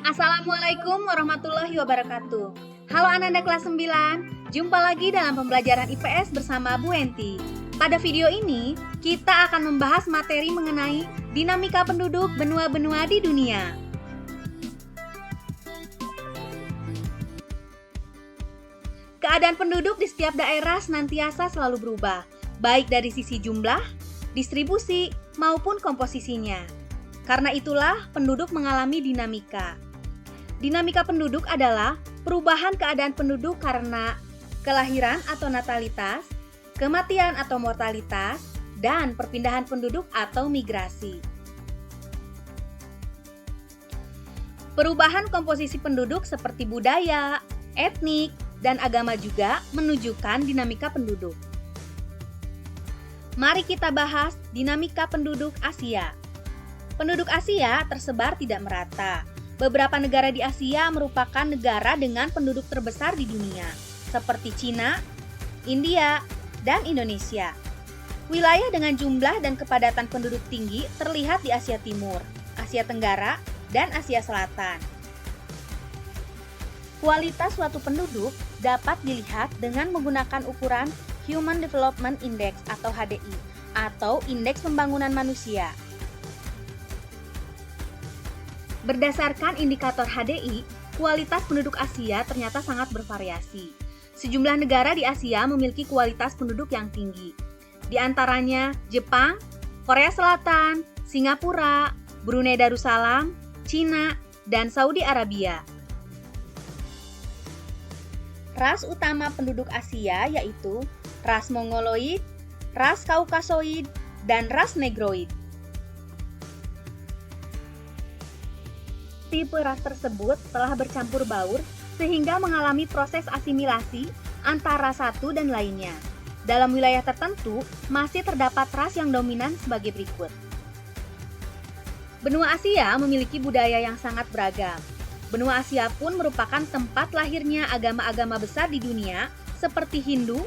Assalamualaikum warahmatullahi wabarakatuh. Halo anak-anak kelas 9, jumpa lagi dalam pembelajaran IPS bersama Bu Enti. Pada video ini, kita akan membahas materi mengenai dinamika penduduk benua-benua di dunia. Keadaan penduduk di setiap daerah senantiasa selalu berubah, baik dari sisi jumlah, distribusi, maupun komposisinya. Karena itulah penduduk mengalami dinamika. Dinamika penduduk adalah perubahan keadaan penduduk karena kelahiran atau natalitas, kematian atau mortalitas, dan perpindahan penduduk atau migrasi. Perubahan komposisi penduduk seperti budaya, etnik, dan agama juga menunjukkan dinamika penduduk. Mari kita bahas dinamika penduduk Asia. Penduduk Asia tersebar tidak merata. Beberapa negara di Asia merupakan negara dengan penduduk terbesar di dunia, seperti Cina, India, dan Indonesia. Wilayah dengan jumlah dan kepadatan penduduk tinggi terlihat di Asia Timur, Asia Tenggara, dan Asia Selatan. Kualitas suatu penduduk dapat dilihat dengan menggunakan ukuran Human Development Index atau HDI, atau Indeks Pembangunan Manusia. Berdasarkan indikator HDI, kualitas penduduk Asia ternyata sangat bervariasi. Sejumlah negara di Asia memiliki kualitas penduduk yang tinggi. Di antaranya Jepang, Korea Selatan, Singapura, Brunei Darussalam, Cina, dan Saudi Arabia. Ras utama penduduk Asia yaitu ras Mongoloid, ras Kaukasoid, dan ras Negroid. Tipe ras tersebut telah bercampur baur sehingga mengalami proses asimilasi antara satu dan lainnya. Dalam wilayah tertentu, masih terdapat ras yang dominan sebagai berikut. Benua Asia memiliki budaya yang sangat beragam. Benua Asia pun merupakan tempat lahirnya agama-agama besar di dunia seperti Hindu,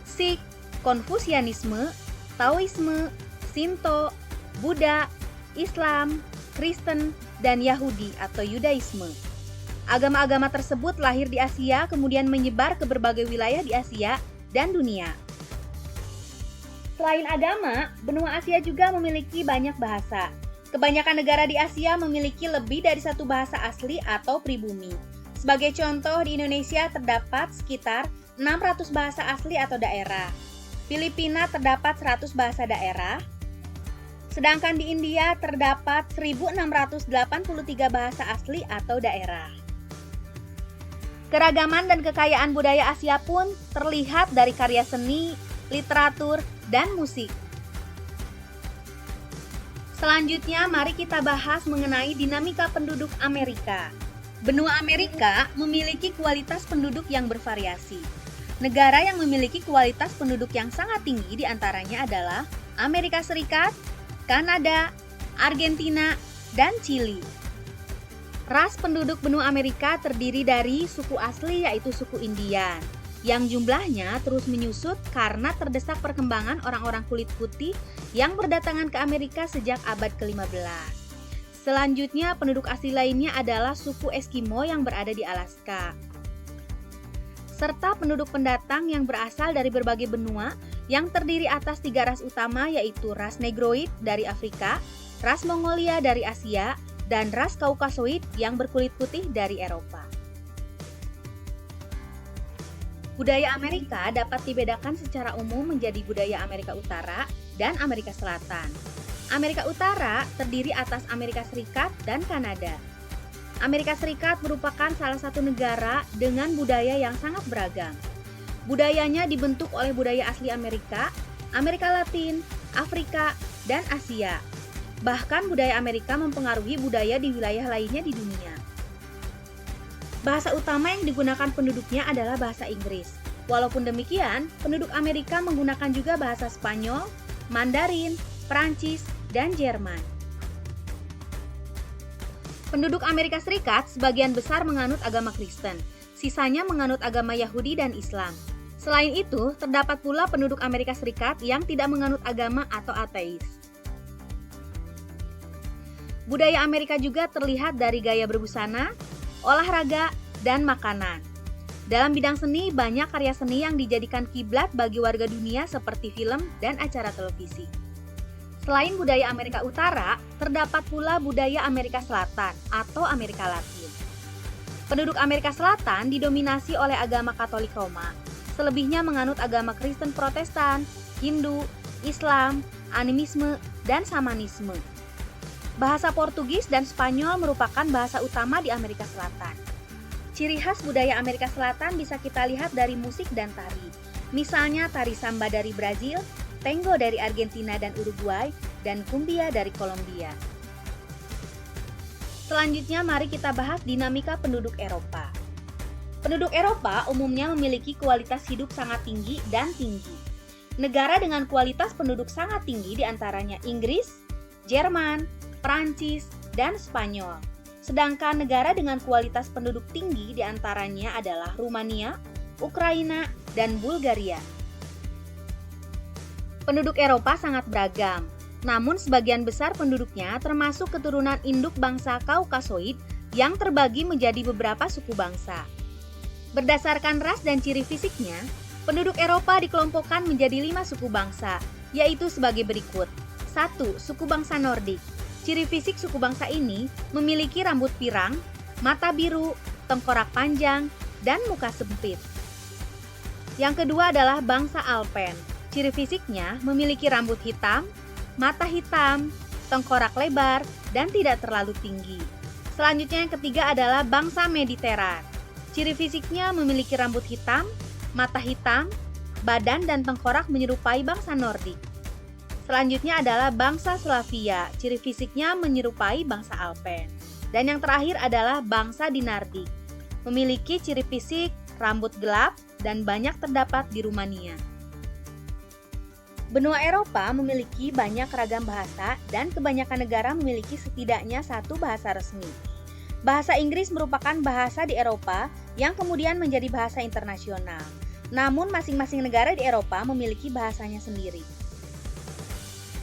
Sikh, Konfusianisme, Taoisme, Shinto, Buddha, Islam, Kristen, dan Yahudi atau Yudaisme. Agama-agama tersebut lahir di Asia kemudian menyebar ke berbagai wilayah di Asia dan dunia. Selain agama, benua Asia juga memiliki banyak bahasa. Kebanyakan negara di Asia memiliki lebih dari satu bahasa asli atau pribumi. Sebagai contoh, di Indonesia terdapat sekitar 600 bahasa asli atau daerah. Filipina terdapat 100 bahasa daerah. Sedangkan di India terdapat 1683 bahasa asli atau daerah. Keragaman dan kekayaan budaya Asia pun terlihat dari karya seni, literatur, dan musik. Selanjutnya, mari kita bahas mengenai dinamika penduduk Amerika. Benua Amerika memiliki kualitas penduduk yang bervariasi. Negara yang memiliki kualitas penduduk yang sangat tinggi diantaranya adalah Amerika Serikat, Kanada, Argentina, dan Chili. Ras penduduk benua Amerika terdiri dari suku asli yaitu suku Indian, yang jumlahnya terus menyusut karena terdesak perkembangan orang-orang kulit putih yang berdatangan ke Amerika sejak abad ke-15. Selanjutnya, penduduk asli lainnya adalah suku Eskimo yang berada di Alaska, serta penduduk pendatang yang berasal dari berbagai benua yang terdiri atas 3 ras utama yaitu ras Negroid dari Afrika, ras Mongolia dari Asia, dan ras Kaukasoid yang berkulit putih dari Eropa. Budaya Amerika dapat dibedakan secara umum menjadi budaya Amerika Utara dan Amerika Selatan. Amerika Utara terdiri atas Amerika Serikat dan Kanada. Amerika Serikat merupakan salah satu negara dengan budaya yang sangat beragam. Budayanya dibentuk oleh budaya asli Amerika, Amerika Latin, Afrika, dan Asia. Bahkan budaya Amerika mempengaruhi budaya di wilayah lainnya di dunia. Bahasa utama yang digunakan penduduknya adalah bahasa Inggris. Walaupun demikian, penduduk Amerika menggunakan juga bahasa Spanyol, Mandarin, Perancis, dan Jerman. Penduduk Amerika Serikat sebagian besar menganut agama Kristen, sisanya menganut agama Yahudi dan Islam. Selain itu, terdapat pula penduduk Amerika Serikat yang tidak menganut agama atau ateis. Budaya Amerika juga terlihat dari gaya berbusana, olahraga, dan makanan. Dalam bidang seni, banyak karya seni yang dijadikan kiblat bagi warga dunia seperti film dan acara televisi. Selain budaya Amerika Utara, terdapat pula budaya Amerika Selatan atau Amerika Latin. Penduduk Amerika Selatan didominasi oleh agama Katolik Roma, selebihnya menganut agama Kristen Protestan, Hindu, Islam, animisme, dan Shamanisme. Bahasa Portugis dan Spanyol merupakan bahasa utama di Amerika Selatan. Ciri khas budaya Amerika Selatan bisa kita lihat dari musik dan tari. Misalnya tari samba dari Brazil, tango dari Argentina dan Uruguay, dan cumbia dari Kolombia. Selanjutnya mari kita bahas dinamika penduduk Eropa. Penduduk Eropa umumnya memiliki kualitas hidup sangat tinggi dan tinggi. Negara dengan kualitas penduduk sangat tinggi diantaranya Inggris, Jerman, Prancis, dan Spanyol. Sedangkan negara dengan kualitas penduduk tinggi diantaranya adalah Rumania, Ukraina, dan Bulgaria. Penduduk Eropa sangat beragam, namun sebagian besar penduduknya termasuk keturunan induk bangsa Kaukasoid yang terbagi menjadi beberapa suku bangsa. Berdasarkan ras dan ciri fisiknya, penduduk Eropa dikelompokkan menjadi 5 suku bangsa, yaitu sebagai berikut. 1. Suku bangsa Nordik. Ciri fisik suku bangsa ini memiliki rambut pirang, mata biru, tengkorak panjang, dan muka sempit. Yang kedua adalah bangsa Alpen. Ciri fisiknya memiliki rambut hitam, mata hitam, tengkorak lebar, dan tidak terlalu tinggi. Selanjutnya yang ketiga adalah bangsa Mediteran. Ciri fisiknya memiliki rambut hitam, mata hitam, badan dan tengkorak menyerupai bangsa Nordik. Selanjutnya adalah bangsa Slavia, ciri fisiknya menyerupai bangsa Alpen. Dan yang terakhir adalah bangsa Dinardik, memiliki ciri fisik rambut gelap dan banyak terdapat di Rumania. Benua Eropa memiliki banyak ragam bahasa dan kebanyakan negara memiliki setidaknya satu bahasa resmi. Bahasa Inggris merupakan bahasa di Eropa yang kemudian menjadi bahasa internasional. Namun masing-masing negara di Eropa memiliki bahasanya sendiri.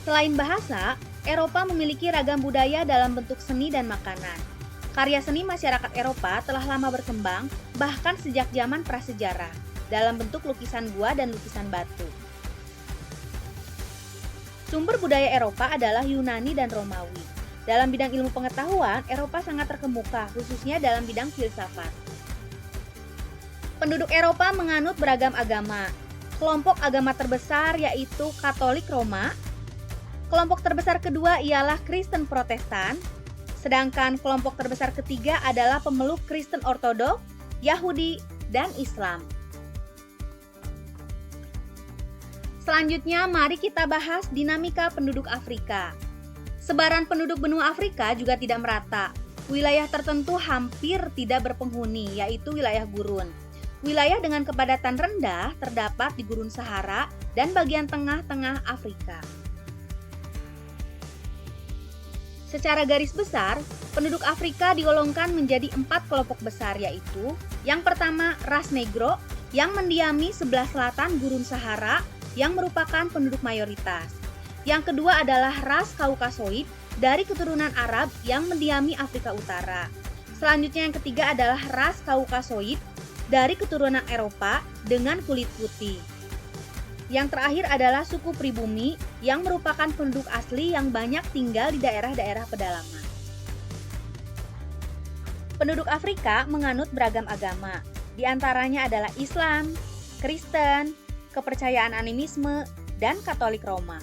Selain bahasa, Eropa memiliki ragam budaya dalam bentuk seni dan makanan. Karya seni masyarakat Eropa telah lama berkembang, bahkan sejak zaman prasejarah, dalam bentuk lukisan gua dan lukisan batu. Sumber budaya Eropa adalah Yunani dan Romawi. Dalam bidang ilmu pengetahuan, Eropa sangat terkemuka, khususnya dalam bidang filsafat. Penduduk Eropa menganut beragam agama. Kelompok agama terbesar yaitu Katolik Roma. Kelompok terbesar kedua ialah Kristen Protestan, sedangkan kelompok terbesar ketiga adalah pemeluk Kristen Ortodoks, Yahudi, dan Islam. Selanjutnya, mari kita bahas dinamika penduduk Afrika. Sebaran penduduk benua Afrika juga tidak merata. Wilayah tertentu hampir tidak berpenghuni, yaitu wilayah gurun. Wilayah dengan kepadatan rendah terdapat di Gurun Sahara dan bagian tengah-tengah Afrika. Secara garis besar, penduduk Afrika digolongkan menjadi 4 kelompok besar, yaitu yang pertama ras Negro yang mendiami sebelah selatan Gurun Sahara yang merupakan penduduk mayoritas. Yang kedua adalah ras Kaukasoid dari keturunan Arab yang mendiami Afrika Utara. Selanjutnya yang ketiga adalah ras Kaukasoid dari keturunan Eropa dengan kulit putih. Yang terakhir adalah suku pribumi yang merupakan penduduk asli yang banyak tinggal di daerah-daerah pedalaman. Penduduk Afrika menganut beragam agama, di antaranya adalah Islam, Kristen, kepercayaan animisme, dan Katolik Roma.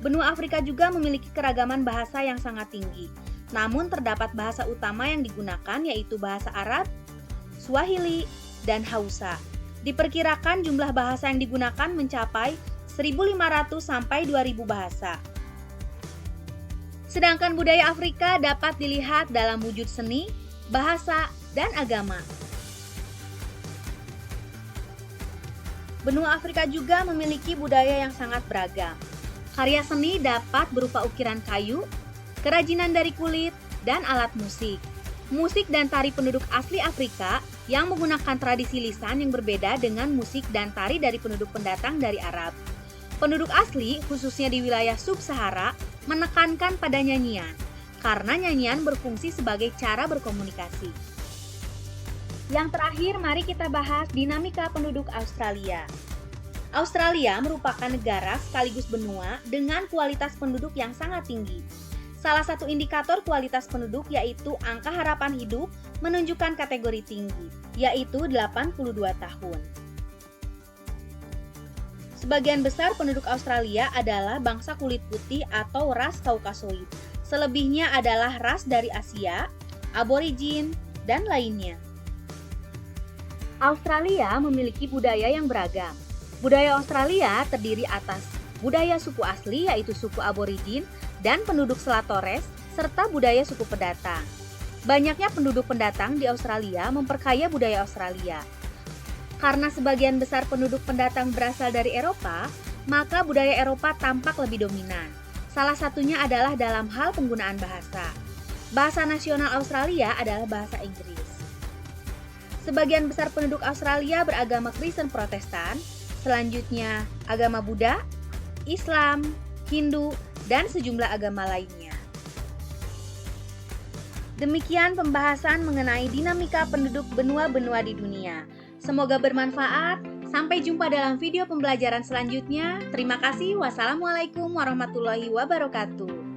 Benua Afrika juga memiliki keragaman bahasa yang sangat tinggi, namun terdapat bahasa utama yang digunakan yaitu bahasa Arab, Swahili, dan Hausa. Diperkirakan jumlah bahasa yang digunakan mencapai 1.500 sampai 2.000 bahasa. Sedangkan budaya Afrika dapat dilihat dalam wujud seni, bahasa, dan agama. Benua Afrika juga memiliki budaya yang sangat beragam. Karya seni dapat berupa ukiran kayu, kerajinan dari kulit, dan alat musik. Musik dan tari penduduk asli Afrika yang menggunakan tradisi lisan yang berbeda dengan musik dan tari dari penduduk pendatang dari Arab. Penduduk asli, khususnya di wilayah Sub-Sahara, menekankan pada nyanyian, karena nyanyian berfungsi sebagai cara berkomunikasi. Yang terakhir, mari kita bahas dinamika penduduk Australia. Australia merupakan negara sekaligus benua dengan kualitas penduduk yang sangat tinggi. Salah satu indikator kualitas penduduk yaitu angka harapan hidup menunjukkan kategori tinggi, yaitu 82 tahun. Sebagian besar penduduk Australia adalah bangsa kulit putih atau ras Kaukasoid. Selebihnya adalah ras dari Asia, Aborigin, dan lainnya. Australia memiliki budaya yang beragam. Budaya Australia terdiri atas budaya suku asli yaitu suku Aborigin dan penduduk Selat Torres, serta budaya suku pendatang. Banyaknya penduduk pendatang di Australia memperkaya budaya Australia. Karena sebagian besar penduduk pendatang berasal dari Eropa, maka budaya Eropa tampak lebih dominan. Salah satunya adalah dalam hal penggunaan bahasa. Bahasa nasional Australia adalah bahasa Inggris. Sebagian besar penduduk Australia beragama Kristen Protestan, selanjutnya agama Buddha, Islam, Hindu, dan sejumlah agama lainnya. Demikian pembahasan mengenai dinamika penduduk benua-benua di dunia. Semoga bermanfaat. Sampai jumpa dalam video pembelajaran selanjutnya. Terima kasih. Wassalamualaikum warahmatullahi wabarakatuh.